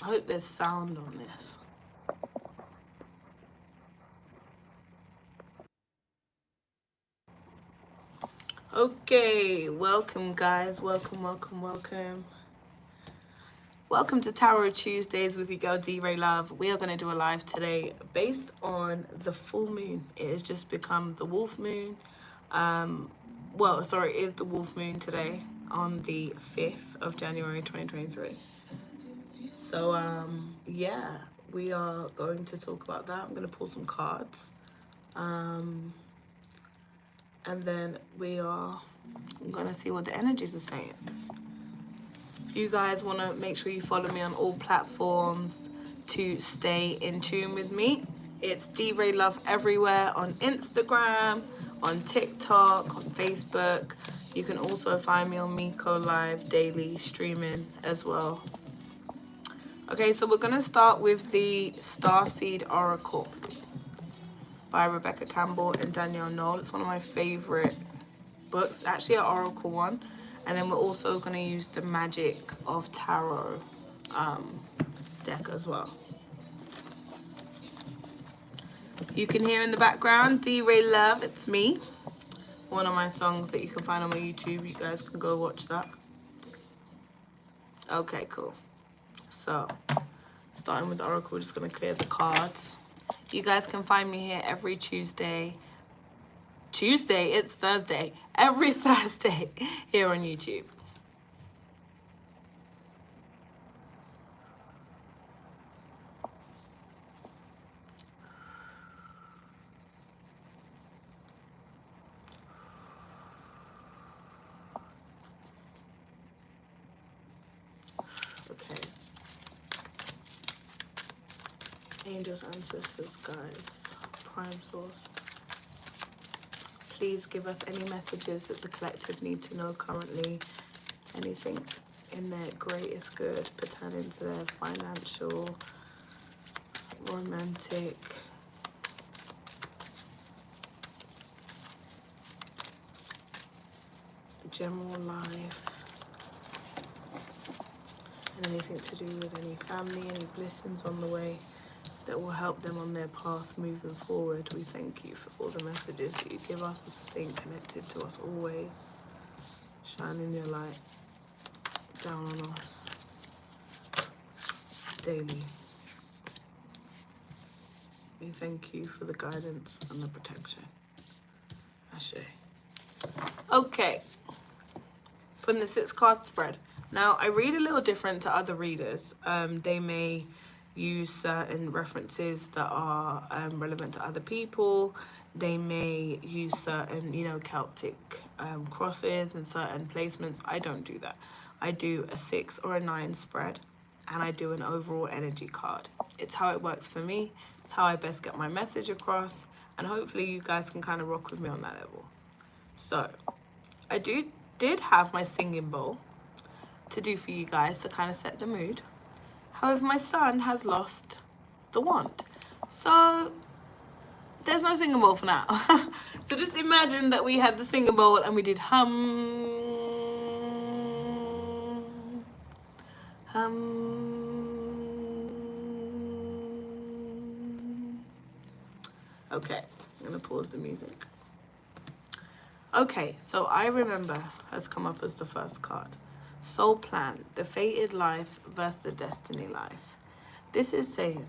I hope there's sound on this. Okay, welcome guys. Welcome, welcome, welcome. Welcome to Tarot Tuesdays with your girl D-Ray Love. We are going to do a live today based on the full moon. It has just become the wolf moon. It is the wolf moon today on the 5th of January 2023. So, yeah, we are going to talk about that. I'm going to pull some cards. And then we are going to see what the energies are saying. If you guys want to make sure you follow me on all platforms to stay in tune with me, it's D-Ray Love everywhere on Instagram, on TikTok, on Facebook. You can also find me on Miko Live daily streaming as well. Okay, so we're going to start with the Starseed Oracle by Rebecca Campbell and Danielle Knoll. It's one of my favorite books, actually an Oracle one. And then we're also going to use the Magic of Tarot deck as well. You can hear in the background, D-Ray Love, it's me. One of my songs that you can find on my YouTube. You guys can go watch that. Okay, cool. So, starting with the Oracle, we're just going to clear the cards. You guys can find me here every Tuesday. It's Thursday. Every Thursday here on YouTube. Okay. Angels, ancestors, guides, prime source. Please give us any messages that the collective need to know currently. Anything in their greatest good pertaining to their financial, romantic, general life, and anything to do with any family, any blessings on the way that will help them on their path moving forward. We thank you for all the messages that you give us and for staying connected to us always, shining your light down on us daily. We thank you for the guidance and the protection. Ashe. Okay, putting the 6 card spread. Now, I read a little different to other readers. They may use certain references that are relevant to other people. They may use certain, Celtic crosses and certain placements. I don't do that. I do a 6 or a 9 spread, and I do an overall energy card. It's how it works for me. It's how I best get my message across, and hopefully you guys can kind of rock with me on that level. So, I did have my singing bowl to do for you guys to kind of set the mood. However, my son has lost the wand. So there's no singing bowl for now. So just imagine that we had the singing bowl and we did hum. Okay, I'm gonna pause the music. Okay, so I remember has come up as the first card. Soul plan, the fated life versus the destiny life. This is saying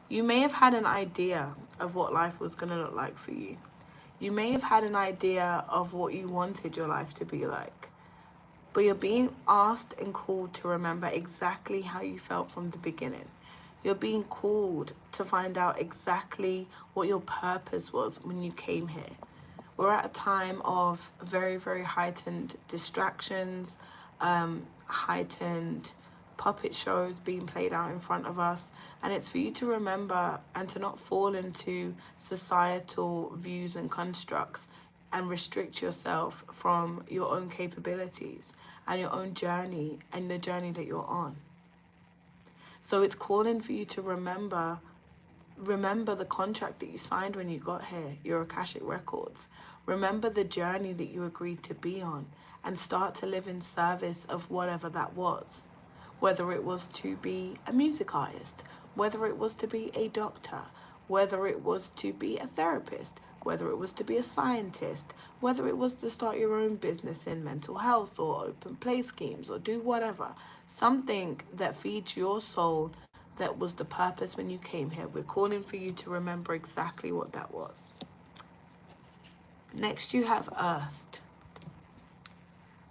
you may have had an idea of what life was going to look like for you. You may have had an idea of what you wanted your life to be like. But you're being asked and called to remember exactly how you felt from the beginning. You're being called to find out exactly what your purpose was when you came here. We're at a time of very, very heightened distractions, heightened puppet shows being played out in front of us. And it's for you to remember and to not fall into societal views and constructs and restrict yourself from your own capabilities and your own journey and the journey that you're on. So it's calling for you to remember the contract that you signed when you got here, your Akashic records. Remember the journey that you agreed to be on and start to live in service of whatever that was. whether it was to be a music artist, whether it was to be a doctor, whether it was to be a therapist, whether it was to be a scientist, whether it was to start your own business in mental health or open play schemes or do whatever. Something that feeds your soul, that was the purpose when you came here. We're calling for you to remember exactly what that was. Next, you have earthed.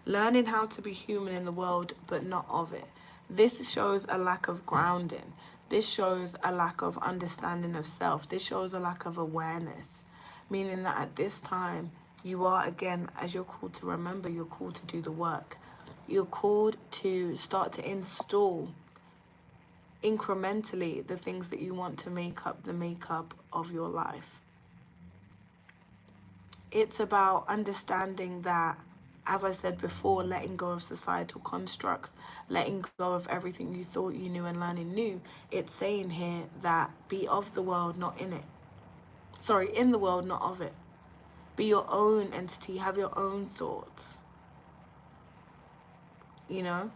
Learning how to be human in the world, but not of it. This shows a lack of grounding. This shows a lack of understanding of self. This shows a lack of awareness, meaning that at this time, you are, again, as you're called to remember, you're called to do the work. You're called to start to install incrementally the things that you want to make up the makeup of your life. It's about understanding that, as I said before, letting go of societal constructs, letting go of everything you thought you knew and learning new. It's saying here that be of the world, not in it. Sorry, in the world, not of it. Be your own entity, have your own thoughts. You know?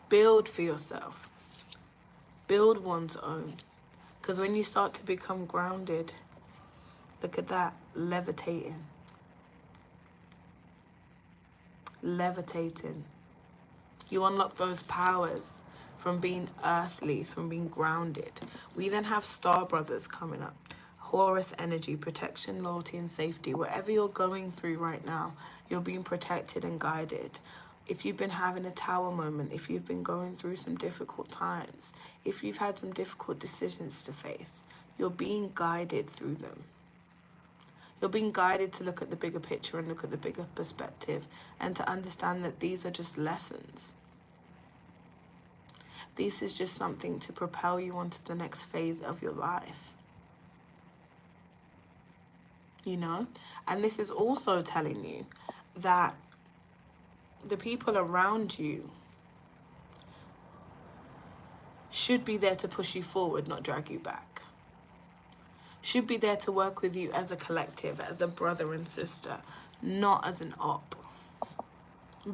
Build for yourself. Build one's own. Because when you start to become grounded, look at that, levitating. Levitating. You unlock those powers from being earthly, from being grounded. We then have star brothers coming up. Horus energy, protection, loyalty, and safety. Whatever you're going through right now, you're being protected and guided. If you've been having a tower moment, if you've been going through some difficult times, if you've had some difficult decisions to face, you're being guided through them. You're being guided to look at the bigger picture and look at the bigger perspective and to understand that these are just lessons. This is just something to propel you onto the next phase of your life. You know? And this is also telling you that the people around you should be there to push you forward, not drag you back. Should be there to work with you as a collective, as a brother and sister, not as an op,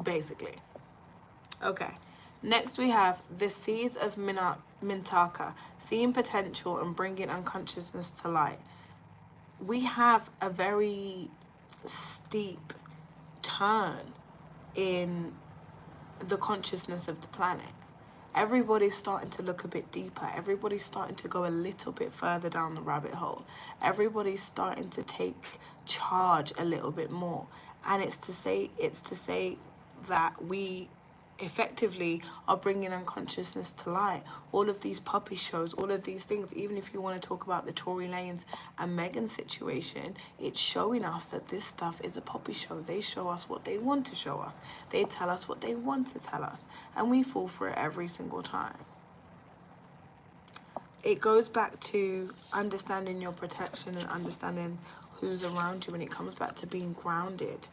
basically. Okay, next we have the seeds of Mintaka, seeing potential and bringing unconsciousness to light. We have a very steep turn in the consciousness of the planet. Everybody's starting to look a bit deeper. Everybody's starting to go a little bit further down the rabbit hole. Everybody's starting to take charge a little bit more. And it's to say that we effectively are bringing unconsciousness to light. All of these puppy shows, all of these things, even if you want to talk about the Tory Lanez and Meghan situation, it's showing us that this stuff is a puppy show. They show us what they want to show us. They tell us what they want to tell us. And we fall for it every single time. It goes back to understanding your protection and understanding who's around you, and it comes back to being grounded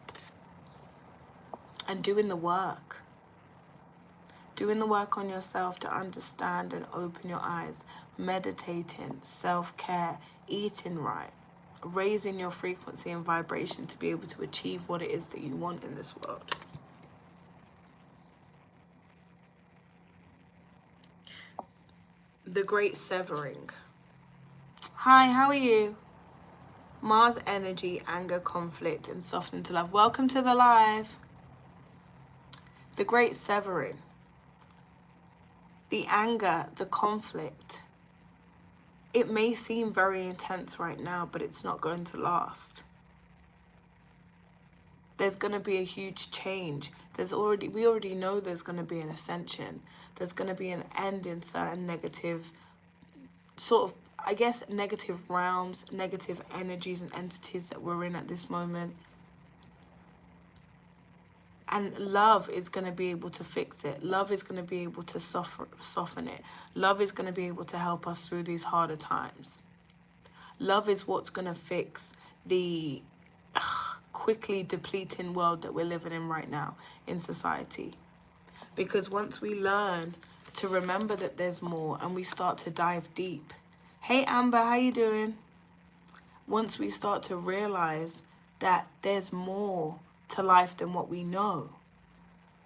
and doing the work. Doing the work on yourself to understand and open your eyes, meditating, self-care, eating right, raising your frequency and vibration to be able to achieve what it is that you want in this world. The Great Severing. Hi, how are you? Mars energy, anger, conflict, and softening to love. Welcome to the live. The Great Severing. The anger, the conflict, it may seem very intense right now, but it's not going to last. There's going to be a huge change. We already know there's going to be an ascension. There's going to be an end in certain negative, sort of, I guess, negative realms, negative energies and entities that we're in at this moment. And love is going to be able to fix it. Love is going to be able to soften it. Love is going to be able to help us through these harder times. Love is what's going to fix the quickly depleting world that we're living in right now in society. Because once we learn to remember that there's more and we start to dive deep. Hey Amber, how you doing? Once we start to realize that there's more to life than what we know,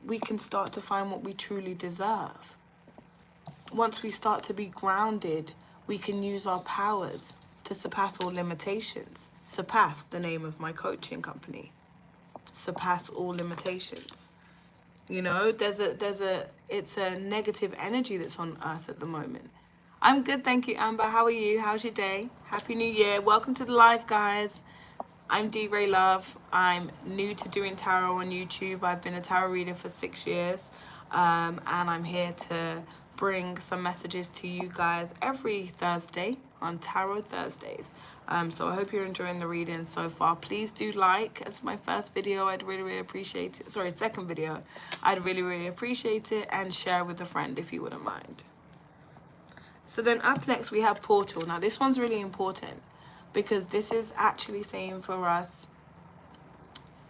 we can start to find what we truly deserve. Once we start to be grounded, we can use our powers to surpass all limitations. Surpass, the name of my coaching company. Surpass all limitations. You know, it's a negative energy that's on earth at the moment. I'm good, thank you, Amber. How are you? How's your day? Happy New Year. Welcome to the live, guys. I'm DeRay Love. I'm new to doing tarot on YouTube. I've been a tarot reader for 6 years, and I'm here to bring some messages to you guys every Thursday on Tarot Thursdays. So I hope you're enjoying the reading so far. Please do like. It's my first video. I'd really, really appreciate it. Sorry, second video. I'd really, really appreciate it, and share with a friend if you wouldn't mind. So then up next we have Portal. Now this one's really important, because this is actually saying for us,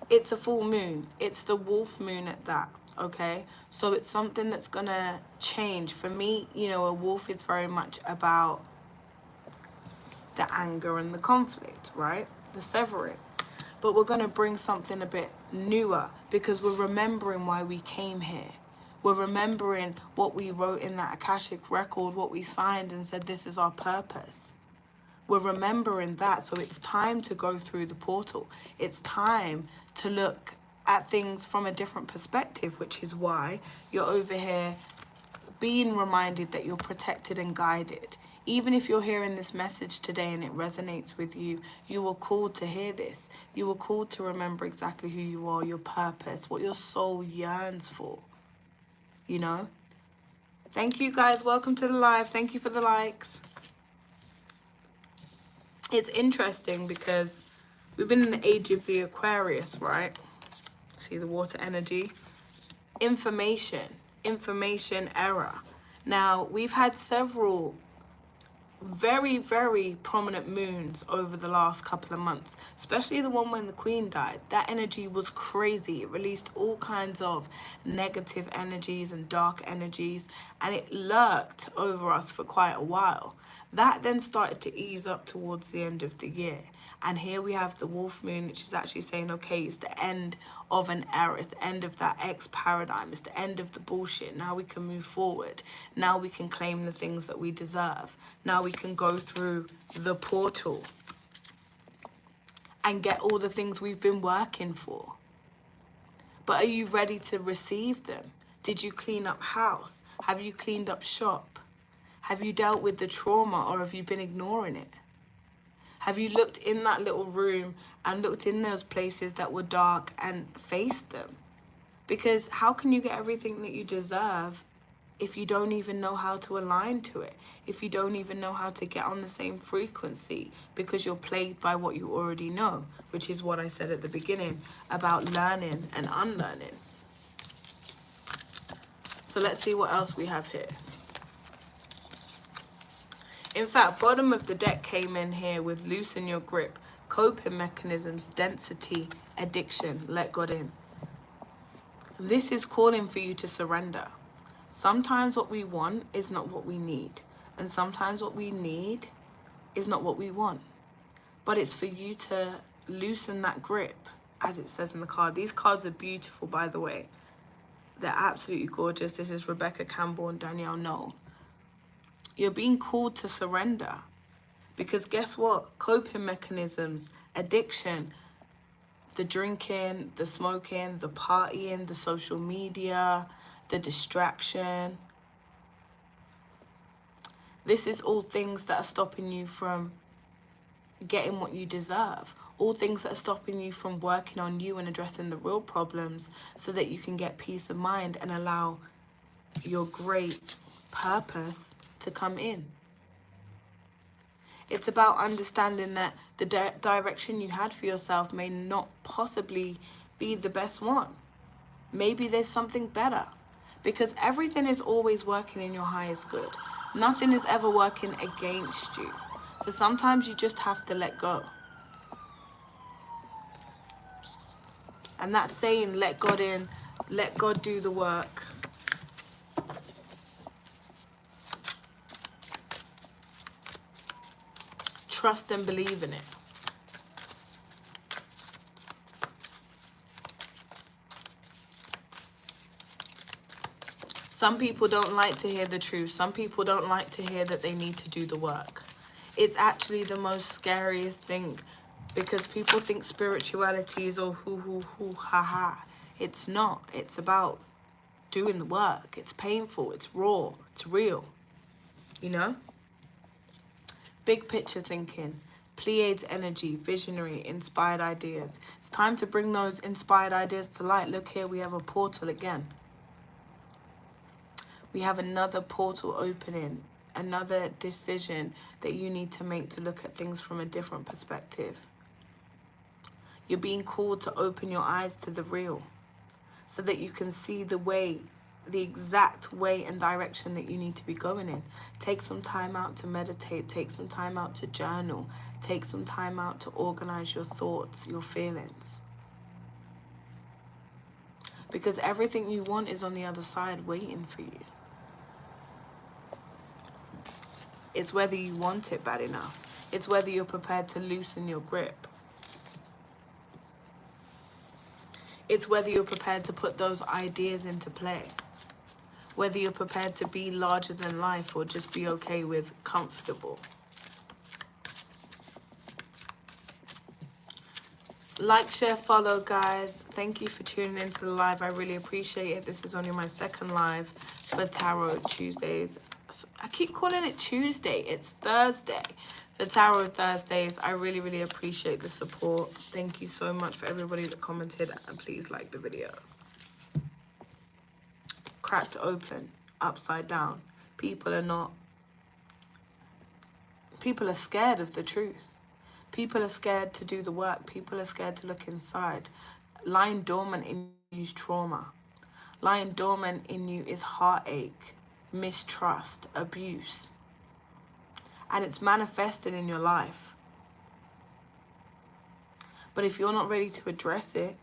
it's a full moon. It's the wolf moon at that, okay? So it's something that's gonna change. For me, you know, a wolf is very much about the anger and the conflict, right? The severing. But we're gonna bring something a bit newer, because we're remembering why we came here. We're remembering what we wrote in that Akashic record, what we signed and said this is our purpose. We're remembering that, so it's time to go through the portal. It's time to look at things from a different perspective, which is why you're over here being reminded that you're protected and guided. Even if you're hearing this message today and it resonates with you, you were called to hear this. You were called to remember exactly who you are, your purpose, what your soul yearns for, you know? Thank you, guys. Welcome to the live. Thank you for the likes. It's interesting because we've been in the age of the Aquarius, right? See the water energy. Information era. Now, we've had several very, very prominent moons over the last couple of months, especially the one when the Queen died. That energy was crazy. It released all kinds of negative energies and dark energies, and it lurked over us for quite a while. That then started to ease up towards the end of the year. And here we have the wolf moon, which is actually saying, okay, it's the end of an era. It's the end of that X paradigm. It's the end of the bullshit. Now we can move forward. Now we can claim the things that we deserve. Now we can go through the portal and get all the things we've been working for. But are you ready to receive them? Did you clean up house? Have you cleaned up shop? Have you dealt with the trauma, or have you been ignoring it? Have you looked in that little room and looked in those places that were dark and faced them? Because how can you get everything that you deserve if you don't even know how to align to it? If you don't even know how to get on the same frequency, because you're plagued by what you already know, which is what I said at the beginning about learning and unlearning. So let's see what else we have here. In fact, bottom of the deck came in here with loosen your grip, coping mechanisms, density, addiction, let God in. This is calling for you to surrender. Sometimes what we want is not what we need. And sometimes what we need is not what we want. But it's for you to loosen that grip, as it says in the card. These cards are beautiful, by the way. They're absolutely gorgeous. This is Rebecca Campbell and Danielle Knoll. You're being called to surrender, because guess what? Coping mechanisms, addiction, the drinking, the smoking, the partying, the social media, the distraction. This is all things that are stopping you from getting what you deserve. All things that are stopping you from working on you and addressing the real problems, so that you can get peace of mind and allow your great purpose to come in. It's about understanding that the direction you had for yourself may not possibly be the best one. Maybe there's something better, because everything is always working in your highest good. Nothing is ever working against you. So sometimes you just have to let go. And that's saying let God in, let God do the work. Trust and believe in it. Some people don't like to hear the truth. Some people don't like to hear that they need to do the work. It's actually the most scariest thing, because people think spirituality is all hoo, ha, ha. It's not. It's about doing the work. It's painful. It's raw. It's real. You know? Big picture thinking. Pleiades energy, visionary, inspired ideas. It's time to bring those inspired ideas to light. Look here, we have a portal again. We have another portal opening, another decision that you need to make to look at things from a different perspective. You're being called to open your eyes to the real, so that you can see the way, the exact way and direction that you need to be going in. Take some time out to meditate, take some time out to journal, take some time out to organize your thoughts, your feelings. Because everything you want is on the other side waiting for you. It's whether you want it bad enough. It's whether you're prepared to loosen your grip. It's whether you're prepared to put those ideas into play. Whether you're prepared to be larger than life or just be okay with comfortable. Like, share, follow, guys. Thank you for tuning into the live. I really appreciate it. This is only my second live for Tarot Tuesdays. I keep calling it Tuesday. It's Thursday. For Tarot Thursdays, I really, really appreciate the support. Thank you so much for everybody that commented, and please like the video. Cracked open, upside down. People are scared of the truth. People are scared to do the work. People are scared to look inside. Lying dormant in you is trauma. Lying dormant in you is heartache, mistrust, abuse. And it's manifested in your life. But if you're not ready to address it,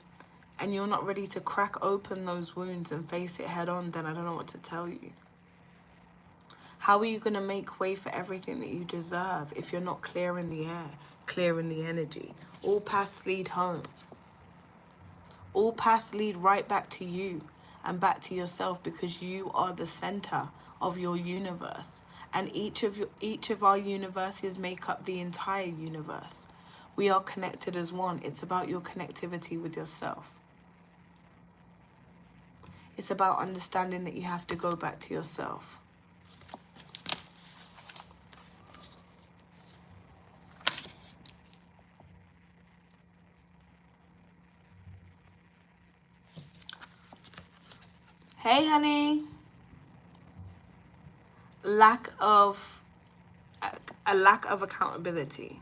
and you're not ready to crack open those wounds and face it head on, then I don't know what to tell you. How are you going to make way for everything that you deserve if you're not clear in the air, clear in the energy? All paths lead home. All paths lead right back to you and back to yourself, because you are the center of your universe. And each of our universes make up the entire universe. We are connected as one. It's about your connectivity with yourself. It's about understanding that you have to go back to yourself. Hey, honey. A lack of accountability.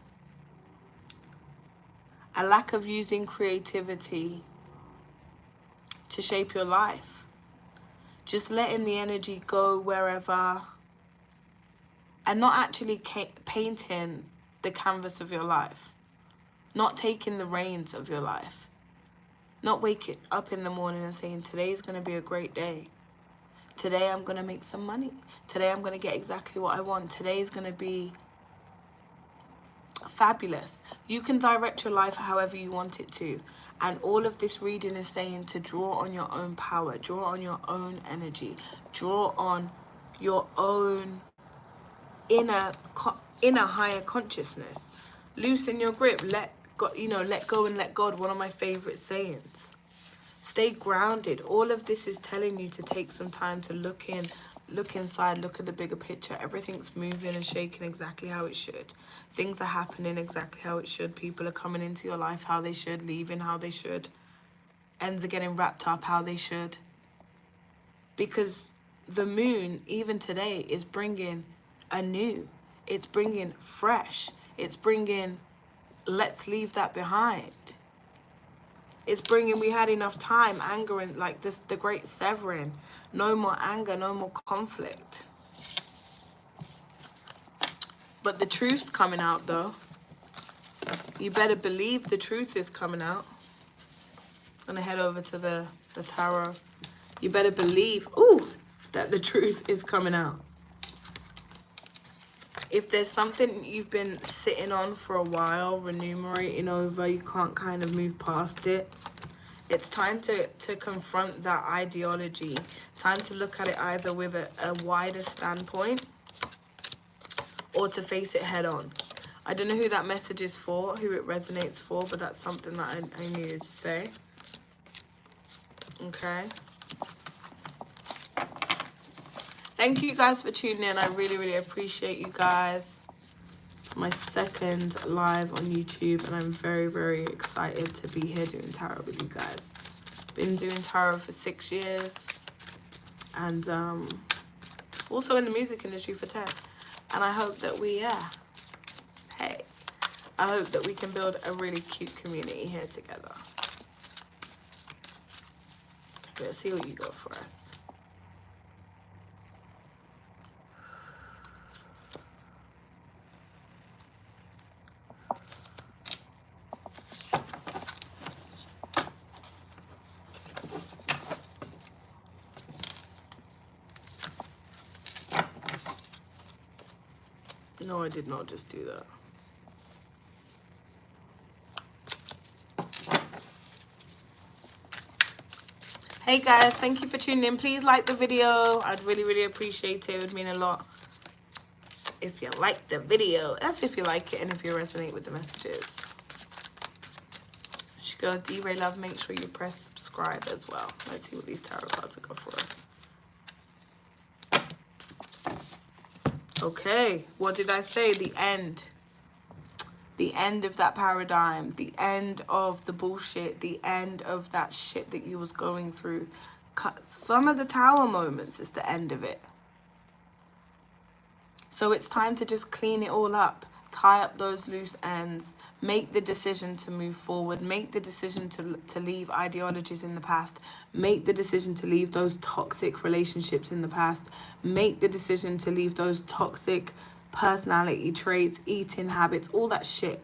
A lack of using creativity to shape your life. Just letting the energy go wherever, and not actually painting the canvas of your life. Not taking the reins of your life. Not waking up in the morning and saying, today's going to be a great day. Today I'm going to make some money. Today I'm going to get exactly what I want. Today's going to be fabulous. You can direct your life however you want it to. And all of this reading is saying to draw on your own power. Draw on your own energy. Draw on your own inner higher consciousness. Loosen your grip. Let go and let God. One of my favorite sayings. Stay grounded. All of this is telling you to take some time to look inside, look at the bigger picture. Everything's moving and shaking exactly how it should. Things are happening exactly how it should. People are coming into your life how they should, leaving how they should. Ends are getting wrapped up how they should. Because the moon, even today, is bringing anew. It's bringing fresh. It's bringing, let's leave that behind. It's bringing, we had enough time, anger and like this, the great severing. No more anger, no more conflict. But the truth's coming out though. You better believe the truth is coming out. I'm gonna head over to the tarot. You better believe, that the truth is coming out. If there's something you've been sitting on for a while, remunerating over, you can't kind of move past it, It's time to confront that ideology. Time to look at it either with a wider standpoint or to face it head on. I don't know who that message is for, who it resonates for, but that's something that I needed to say. Okay. Thank you guys for tuning in. I really, really appreciate you guys. My second live on YouTube, and I'm very, very excited to be here doing tarot with you guys. Been doing tarot for 6 years, and also in the music industry for 10. And I hope that I hope that we can build a really cute community here together. Okay, let's see what you got for us. No, I did not just do that. Hey guys, thank you for tuning in. Please like the video. I'd really, really appreciate it. It would mean a lot if you like the video. That's if you like it and if you resonate with the messages. Should go D-Ray Love. Make sure you press subscribe as well. Let's see what these tarot cards have got for us. Okay, what did I say? The end. The end of that paradigm. The end of the bullshit. The end of that shit that you was going through. Some of the tower moments is the end of it. So it's time to just clean it all up. Tie up those loose ends. Make the decision to move forward. Make the decision to leave ideologies in the past. Make the decision to leave those toxic relationships in the past. Make the decision to leave those toxic personality traits, eating habits, all that shit.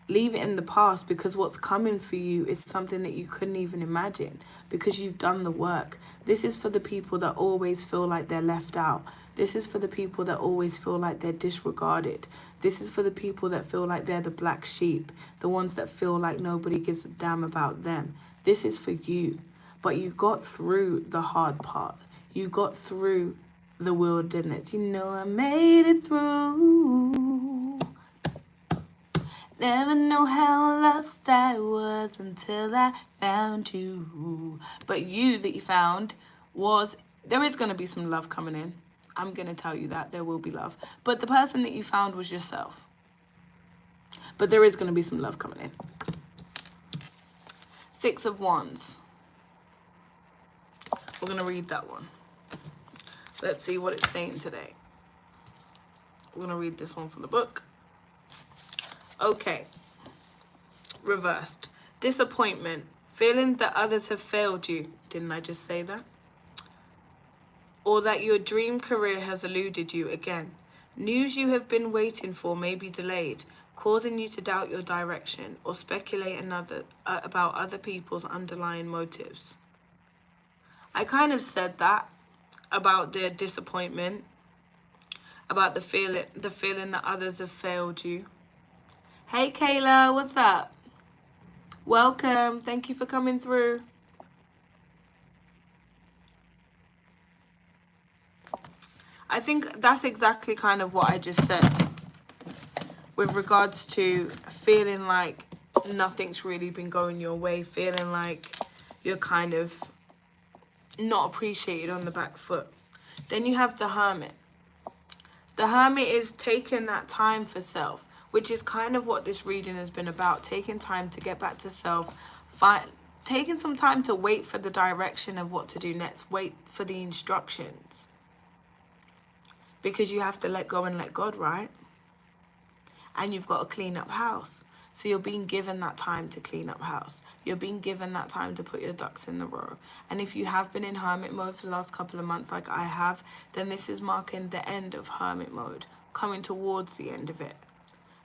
Leave it in the past, because what's coming for you is something that you couldn't even imagine, because you've done the work. This is for the people that always feel like they're left out. This is for the people that always feel like they're disregarded. This is for the people that feel like they're the black sheep, the ones that feel like nobody gives a damn about them. This is for you. But you got through the hard part. You got through the wilderness. You know, I made it through. Never know how lost I was until I found you. But you that you found was, there is going to be some love coming in. I'm going to tell you that. There will be love. But the person that you found was yourself. But there is going to be some love coming in. 6 of Wands. We're going to read that one. Let's see what it's saying today. We're going to read this one from the book. Okay. Reversed. Disappointment. Feeling that others have failed you. Didn't I just say that? Or that your dream career has eluded you again. News you have been waiting for may be delayed, causing you to doubt your direction or speculate about other people's underlying motives. I kind of said that about the disappointment, about the feeling that others have failed you. Hey Kayla, what's up? Welcome. Thank you for coming through. I think that's exactly kind of what I just said with regards to feeling like nothing's really been going your way, feeling like you're kind of not appreciated on the back foot. Then you have the Hermit. The Hermit is taking that time for self, which is kind of what this reading has been about, taking time to get back to self, taking some time to wait for the direction of what to do next, wait for the instructions. Because you have to let go and let God, right? And you've got to clean up house. So you're being given that time to clean up house. You're being given that time to put your ducks in the row. And if you have been in hermit mode for the last couple of months like I have, then this is marking the end of hermit mode, coming towards the end of it.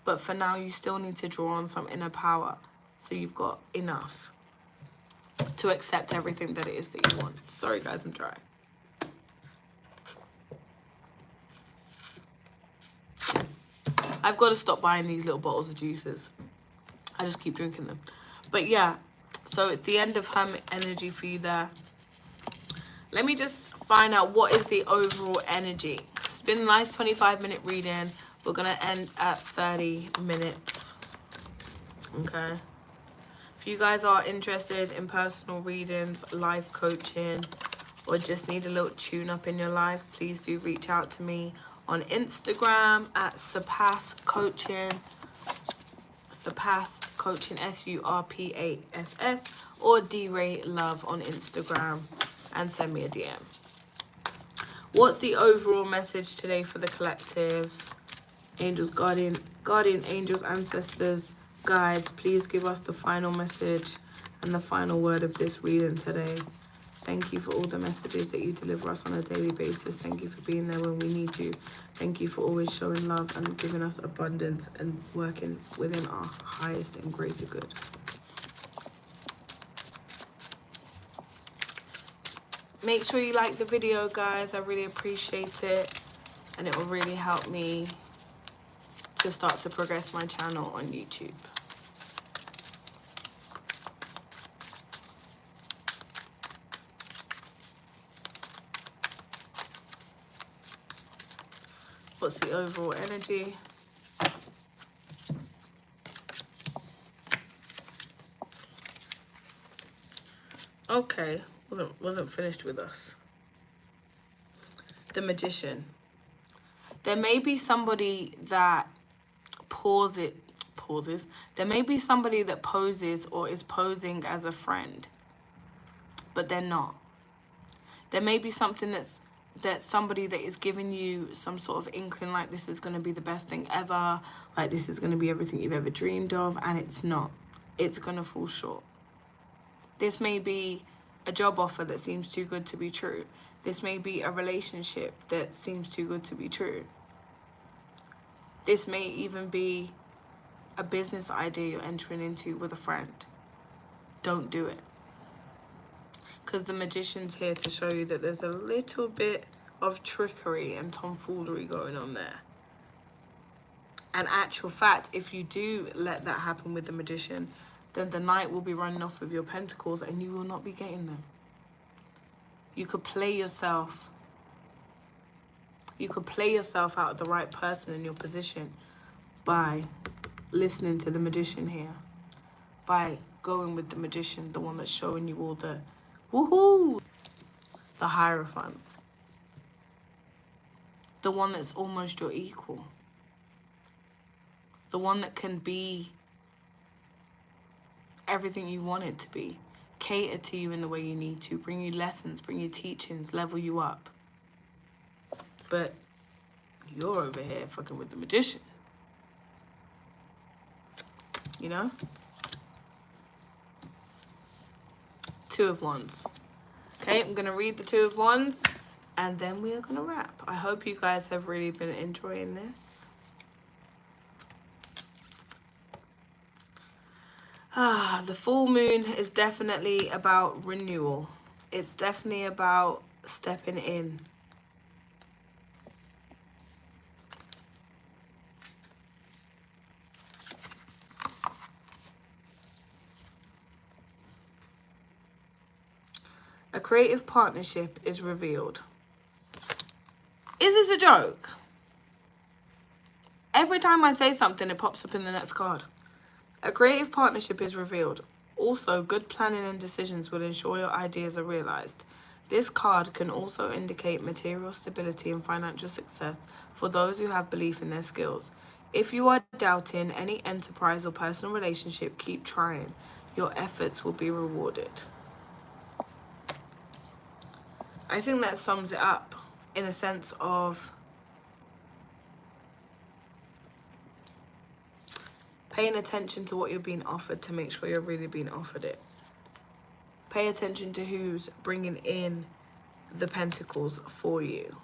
But for now, you still need to draw on some inner power. So you've got enough to accept everything that it is that you want. Sorry, guys, I'm dry. I've got to stop buying these little bottles of juices. I just keep drinking them. But yeah, So it's the end of Hermit energy for you there. Let me just find out what is the overall energy. It's been a nice 25-minute reading. We're going to end at 30 minutes. Okay. If you guys are interested in personal readings, life coaching, or just need a little tune-up in your life, please do reach out to me on Instagram at Surpass Coaching. Surpass Coaching, SURPASS, or DRay Love on Instagram, and send me a DM. What's the overall message today for the collective? Angels, guardian angels, ancestors, guides, please give us the final message and the final word of this reading today. Thank you for all the messages that you deliver us on a daily basis. Thank you for being there when we need you. Thank you for always showing love and giving us abundance and working within our highest and greater good. Make sure you like the video, guys. I really appreciate it. And it will really help me to start to progress my channel on YouTube. What's the overall energy? Okay, wasn't finished with us. The Magician. There may be somebody that pauses. There may be somebody that poses or is posing as a friend, but they're not. There may be something that's somebody that is giving you some sort of inkling like this is going to be the best thing ever, like this is going to be everything you've ever dreamed of, and it's not. It's going to fall short. This may be a job offer that seems too good to be true. This may be a relationship that seems too good to be true. This may even be a business idea you're entering into with a friend. Don't do it. Because the Magician's here to show you that there's a little bit of trickery and tomfoolery going on there. And actual fact, if you do let that happen with the Magician, then the Knight will be running off with your pentacles and you will not be getting them. You could play yourself. You could play yourself out of the right person in your position by listening to the Magician here. By going with the Magician, the one that's showing you all the woohoo, the Hierophant, the one that's almost your equal, the one that can be everything you want it to be, cater to you in the way you need to, bring you lessons, bring you teachings, level you up. But you're over here fucking with the Magician, you know? Two of Wands. Okay, I'm going to read the Two of Wands and then we are going to wrap. I hope you guys have really been enjoying this. The full moon is definitely about renewal. It's definitely about stepping in. A creative partnership is revealed. Is this a joke? Every time I say something, it pops up in the next card. A creative partnership is revealed. Also, good planning and decisions will ensure your ideas are realized. This card can also indicate material stability and financial success for those who have belief in their skills. If you are doubting any enterprise or personal relationship, keep trying. Your efforts will be rewarded. I think that sums it up in a sense of paying attention to what you're being offered to make sure you're really being offered it. Pay attention to who's bringing in the pentacles for you.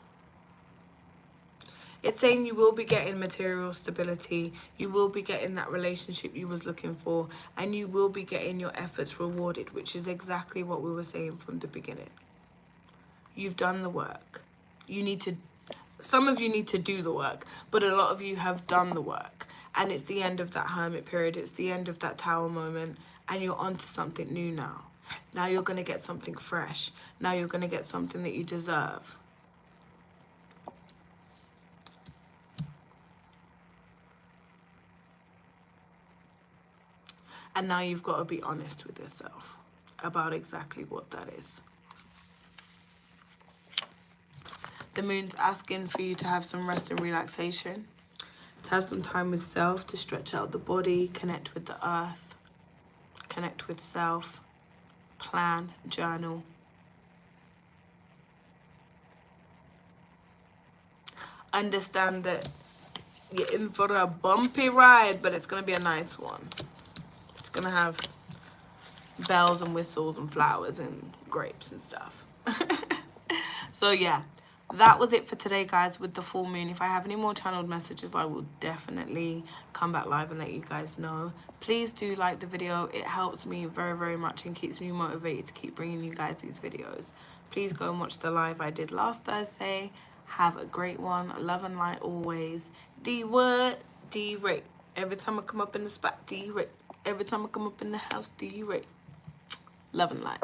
It's saying you will be getting material stability, you will be getting that relationship you was looking for, and you will be getting your efforts rewarded, which is exactly what we were saying from the beginning. You've done the work. You need to some of you need to do the work, but a lot of you have done the work, and it's the end of that hermit period, it's the end of that tower moment, and you're onto something new now. Now you're going to get something fresh. Now you're going to get something that you deserve. And now you've got to be honest with yourself about exactly what that is. The moon's asking for you to have some rest and relaxation, to have some time with self, to stretch out the body, connect with the earth, connect with self, plan, journal. Understand that you're in for a bumpy ride, but it's going to be a nice one. It's going to have bells and whistles and flowers and grapes and stuff. So yeah, that was it for today, guys, with the full moon. If I have any more channeled messages, I will definitely come back live and let you guys know. Please do like the video. It helps me very, very much and keeps me motivated to keep bringing you guys these videos. Please go and watch the live I did last Thursday. Have a great one. Love and light always. D-word, D-Ray. Every time I come up in the spot, D-Ray. Every time I come up in the house, D-Ray. Love and light.